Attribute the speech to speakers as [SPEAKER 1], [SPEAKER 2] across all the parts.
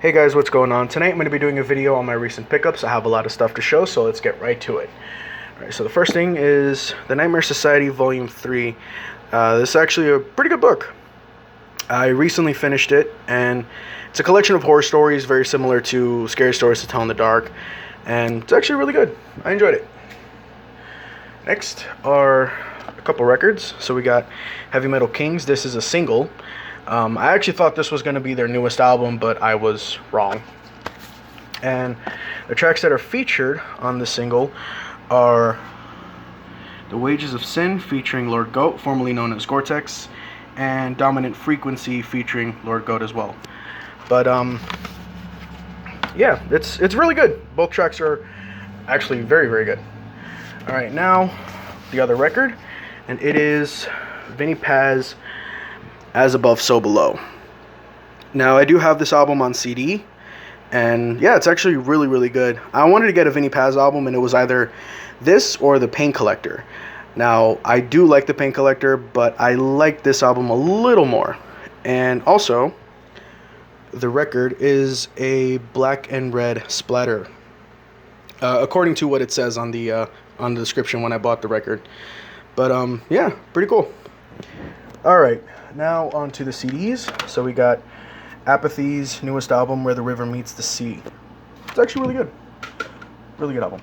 [SPEAKER 1] Hey guys, what's going on? Tonight I'm going to be doing a video on my recent pickups. I have a lot of stuff to show, so let's get right to it. Alright, so the first thing is The Nightmare Society Volume 3. This is actually a pretty good book. I recently finished it, and it's a collection of horror stories very similar to Scary Stories to Tell in the Dark, and it's actually really good. I enjoyed it. Next are a couple records. So we got Heavy Metal Kings. This is a single. I actually thought this was going to be their newest album, but I was wrong. And the tracks that are featured on the single are The Wages of Sin featuring Lord Goat, formerly known as Gore-Tex, and Dominant Frequency featuring Lord Goat as well. But yeah, it's really good. Both tracks are actually very, very good. Alright, now the other record, and it is Vinnie Paz, As Above, So Below. Now, I do have this album on CD, and yeah, it's actually really, really good. I wanted to get a Vinnie Paz album, and it was either this or The Pain Collector. Now, I do like The Pain Collector, but I like this album a little more. And also, the record is a black and red splatter, according to what it says on the description when I bought the record. But yeah, pretty cool. Alright, now on to the CDs. So we got Apathy's newest album, Where the River Meets the Sea. It's actually really good. Really good album.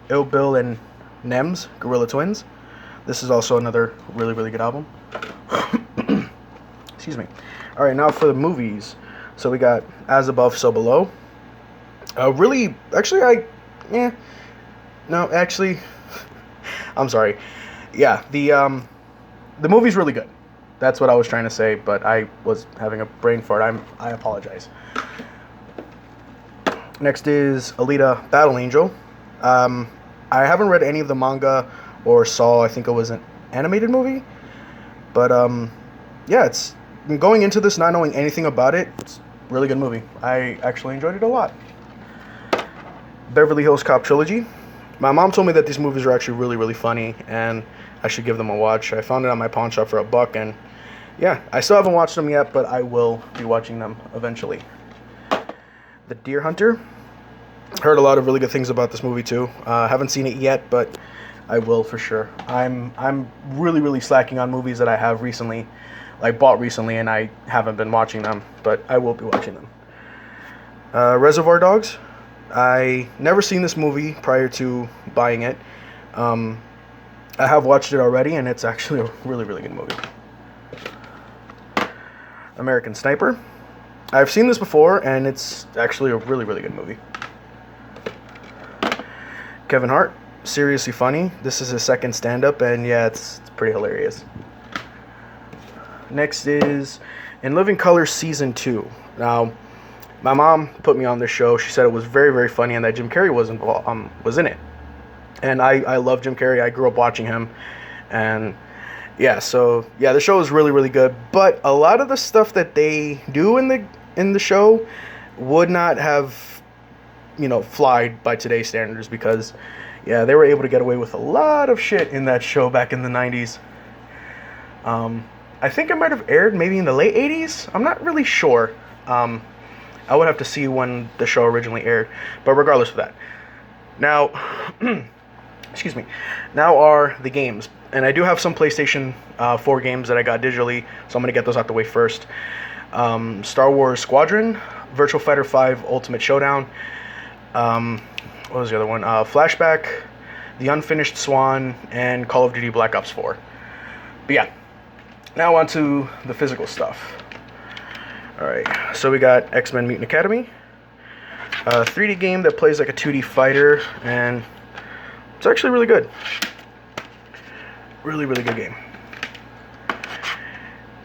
[SPEAKER 1] Ill Bill and Nems, Gorilla Twins. This is also another really, really good album. Excuse me. Alright, now for the movies. So we got As Above, So Below. I'm sorry. Yeah, the movie's really good. That's what I was trying to say, but I was having a brain fart. I apologize. Next is Alita Battle Angel. I haven't read any of the manga or saw, I think it was an animated movie. But yeah, it's going into this not knowing anything about it. It's a really good movie. I actually enjoyed it a lot. Beverly Hills Cop Trilogy. My mom told me that these movies are actually really, really funny, and I should give them a watch. I found it on my pawn shop for $1, and yeah, I still haven't watched them yet, but I will be watching them eventually. The Deer Hunter. Heard a lot of really good things about this movie too. Haven't seen it yet, but I will for sure. I'm really, really slacking on movies that I have recently, like bought recently, and I haven't been watching them, but I will be watching them. Reservoir Dogs. I never seen this movie prior to buying it. I have watched it already, and it's actually a really, really good movie. American Sniper. I've seen this before, and it's actually a really, really good movie. Kevin Hart. Seriously Funny. This is his second stand-up, and yeah, it's pretty hilarious. Next is In Living Color Season 2. Now, my mom put me on this show. She said it was very, very funny, and that Jim Carrey was in it. And I love Jim Carrey. I grew up watching him. And yeah, so yeah, the show is really, really good. But a lot of the stuff that they do in the show would not have, flied by today's standards, because yeah, they were able to get away with a lot of shit in that show back in the 90s. I think it might have aired maybe in the late 80s. I'm not really sure. I would have to see when the show originally aired, but regardless of that. Now, excuse me. Now are the games, and I do have some PlayStation 4 games that I got digitally, so I'm gonna get those out the way first. Star Wars Squadron, Virtual Fighter 5 Ultimate Showdown. What was the other one? Flashback, The Unfinished Swan, and Call of Duty Black Ops 4. But yeah, now on to the physical stuff. Alright, so we got X-Men Mutant Academy, a 3D game that plays like a 2D fighter, and it's actually really good. Really, really good game.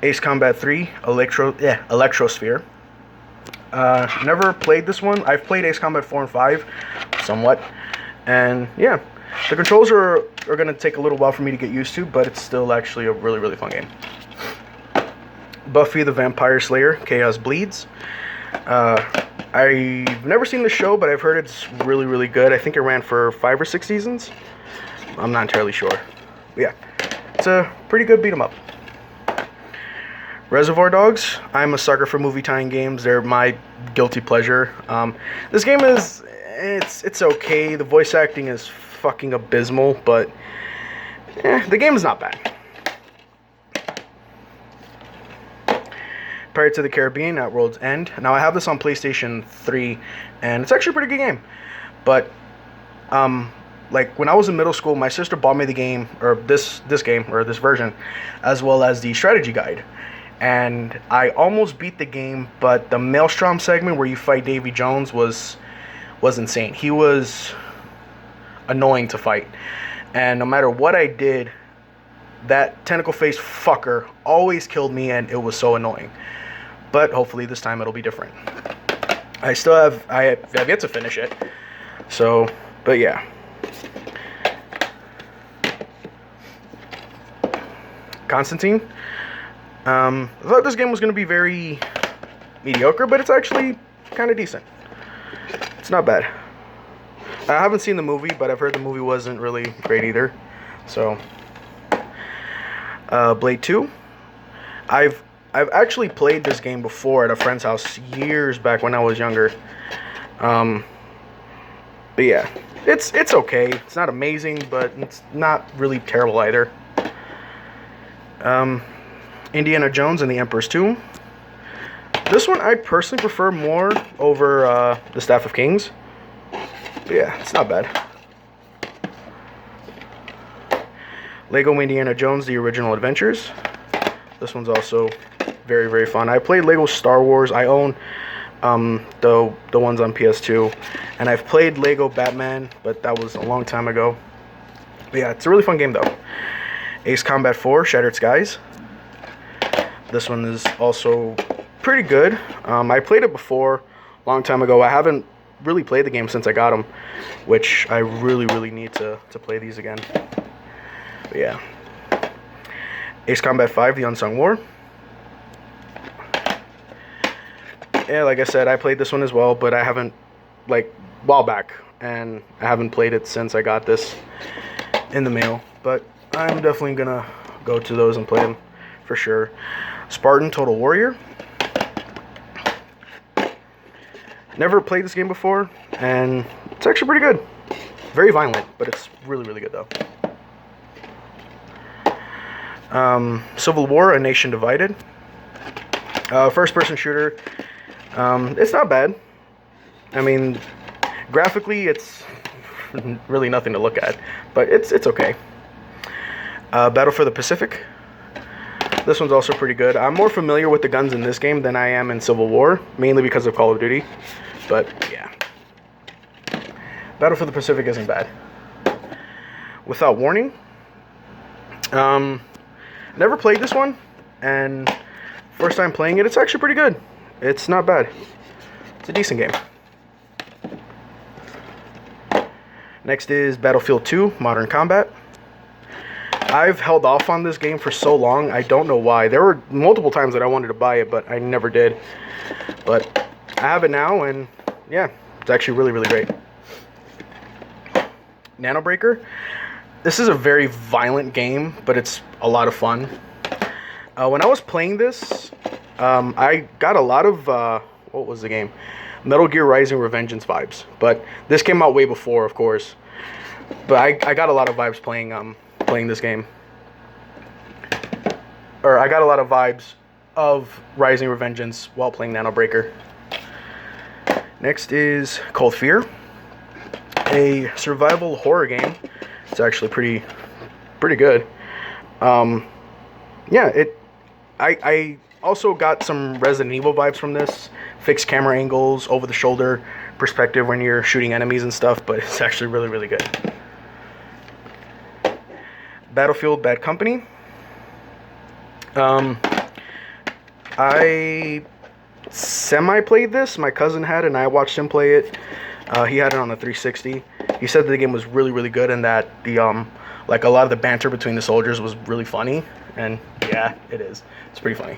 [SPEAKER 1] Ace Combat 3, Electrosphere. Never played this one. I've played Ace Combat 4 and 5, somewhat, and yeah, the controls are going to take a little while for me to get used to, but it's still actually a really, really fun game. Buffy the Vampire Slayer, Chaos Bleeds. I've never seen the show, but I've heard it's really, really good. I think it ran for 5 or 6 seasons. I'm not entirely sure. But yeah, it's a pretty good beat 'em up. Reservoir Dogs. I'm a sucker for movie tying games. They're my guilty pleasure. This game is it's okay. The voice acting is fucking abysmal, but the game is not bad. Pirates of the Caribbean at World's End. Now I have this on PlayStation 3, and it's actually a pretty good game. But like when I was in middle school, my sister bought me the game, or this game, or this version, as well as the strategy guide. And I almost beat the game, but the Maelstrom segment where you fight Davy Jones was insane. He was annoying to fight, and no matter what I did, that tentacle-faced fucker always killed me, and it was so annoying. But hopefully this time it'll be different. I have yet to finish it. So, but yeah. Constantine. I thought this game was going to be very mediocre, but it's actually kind of decent. It's not bad. I haven't seen the movie, but I've heard the movie wasn't really great either. So, Blade 2. I've actually played this game before at a friend's house years back when I was younger. But yeah, it's okay. It's not amazing, but it's not really terrible either. Indiana Jones and the Emperor's Tomb. This one I personally prefer more over the Staff of Kings. But yeah, it's not bad. Lego Indiana Jones: The Original Adventures. This one's also very, very fun. I played Lego Star Wars. I own the ones on PS2, and I've played Lego Batman, but that was a long time ago. But yeah, it's a really fun game though. Ace Combat 4: Shattered Skies. This one is also pretty good. I played it before, a long time ago. I haven't really played the game since I got them, which I really, really need to play these again. But yeah. Ace Combat 5: The Unsung War. Yeah, like I said, I played this one as well, but I haven't, like, a while back, and I haven't played it since I got this in the mail. But I'm definitely gonna go to those and play them for sure. Spartan Total Warrior. Never played this game before, and it's actually pretty good. Very violent, but it's really, really good though. Civil War: A Nation Divided. First-person shooter. It's not bad. I mean, graphically, it's really nothing to look at, but it's okay. Battle for the Pacific. This one's also pretty good. I'm more familiar with the guns in this game than I am in Civil War, mainly because of Call of Duty. But yeah, Battle for the Pacific isn't bad. Without Warning. Never played this one, and first time playing it, it's actually pretty good. It's not bad. It's a decent game. Next is Battlefield 2: Modern Combat. I've held off on this game for so long. I don't know why. There were multiple times that I wanted to buy it, but I never did. But I have it now, and yeah, it's actually really, really great. Nanobreaker. This is a very violent game, but it's a lot of fun. When I was playing this, I got a lot of, what was the game? Metal Gear Rising: Revengeance vibes. But this came out way before, of course. But I got a lot of vibes playing this game. Or I got a lot of vibes of Rising Revengeance while playing Nanobreaker. Next is Cold Fear, a survival horror game. It's actually pretty good. Yeah, I also got some Resident Evil vibes from this. Fixed camera angles, over the shoulder perspective when you're shooting enemies and stuff, but it's actually really, really good. Battlefield: Bad Company. I semi-played this. My cousin had it, and I watched him play it. He had it on the 360. He said the game was really, really good, and that the like a lot of the banter between the soldiers was really funny. And yeah, it is. It's pretty funny.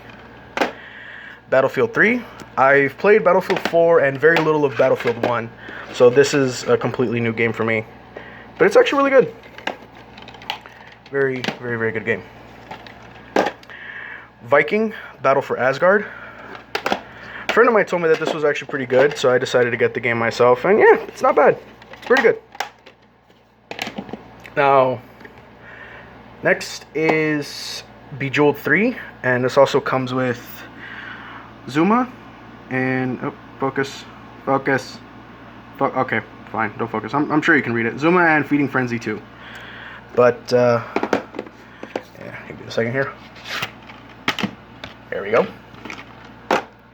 [SPEAKER 1] Battlefield 3. I've played Battlefield 4 and very little of Battlefield 1, so this is a completely new game for me. But it's actually really good. Very, very, very good game. Viking, Battle for Asgard. A friend of mine told me that this was actually pretty good, so I decided to get the game myself, and yeah, it's not bad. It's pretty good. Now, next is Bejeweled 3, and this also comes with Zuma, and, oh, focus, okay, fine, don't focus, I'm sure you can read it. Zuma and Feeding Frenzy 2. But, yeah, give me a second here. There we go.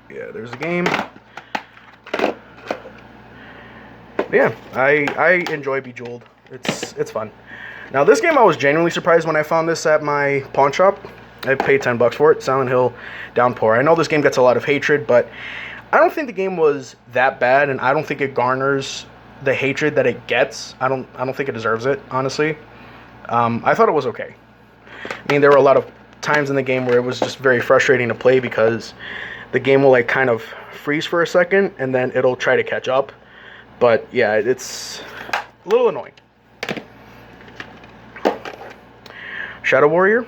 [SPEAKER 1] Yeah, there's the game. Yeah, I enjoy Bejeweled. It's fun. Now, this game I was genuinely surprised when I found this at my pawn shop. I paid $10 for it. Silent Hill Downpour. I know this game gets a lot of hatred, but I don't think the game was that bad, and I don't think it garners the hatred that it gets. I don't think it deserves it, honestly. I thought it was okay. I mean, there were a lot of times in the game where it was just very frustrating to play because the game will like kind of freeze for a second and then it'll try to catch up. But yeah, it's a little annoying. Shadow Warrior.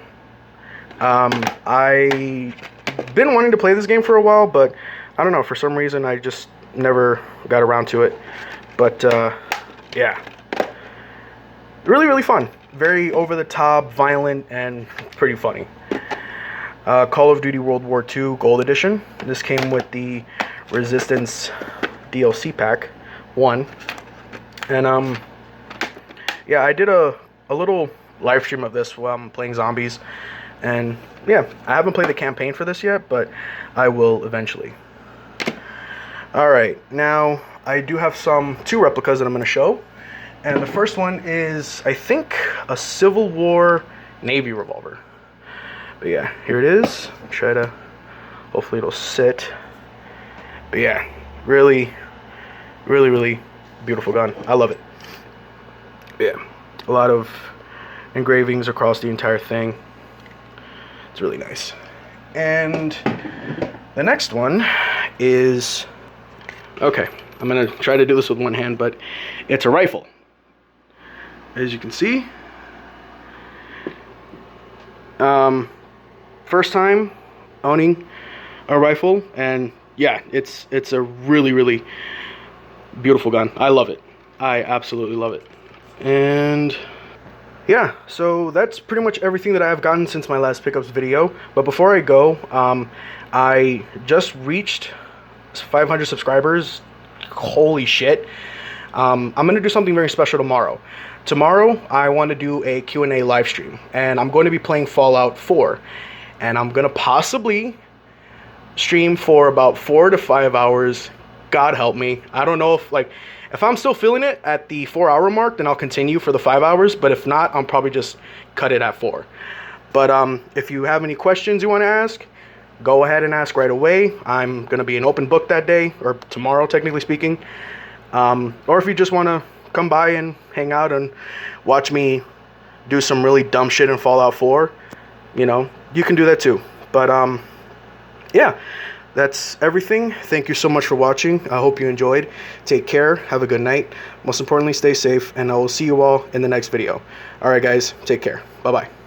[SPEAKER 1] I been wanting to play this game for a while, but I don't know, for some reason I just never got around to it. But yeah, really fun. Very over the top, violent, and pretty funny. Call of Duty World War II Gold Edition. This came with the Resistance DLC pack 1. And yeah, I did a little live stream of this while I'm playing zombies. And yeah, I haven't played the campaign for this yet, but I will eventually. Alright, now I do have two replicas that I'm going to show. And the first one is, I think, a Civil War Navy revolver. But yeah, here it is. Try to, hopefully it'll sit. But yeah, really beautiful gun. I love it. Yeah, a lot of engravings across the entire thing. It's really nice. And the next one is, okay, I'm gonna try to do this with one hand, but it's a rifle. As you can see, first time owning a rifle, and yeah, it's a really beautiful gun. I love it. I absolutely love it. And yeah, so that's pretty much everything that I've gotten since my last pickups video. But before I go, I just reached 500 subscribers. Holy shit. I'm going to do something very special tomorrow. Tomorrow, I want to do a Q&A live stream, and I'm going to be playing Fallout 4. And I'm going to possibly stream for about 4 to 5 hours. God help me. I don't know if I'm still feeling it at the 4-hour mark, then I'll continue for the 5 hours. But if not, I'll probably just cut it at 4. But if you have any questions you want to ask, go ahead and ask right away. I'm going to be an open book that day, or tomorrow, technically speaking. Or if you just want to come by and hang out and watch me do some really dumb shit in Fallout 4, you know, you can do that too. But yeah, that's everything. Thank you so much for watching. I hope you enjoyed. Take care. Have a good night. Most importantly, stay safe, and I will see you all in the next video. All right, guys, take care. Bye-bye.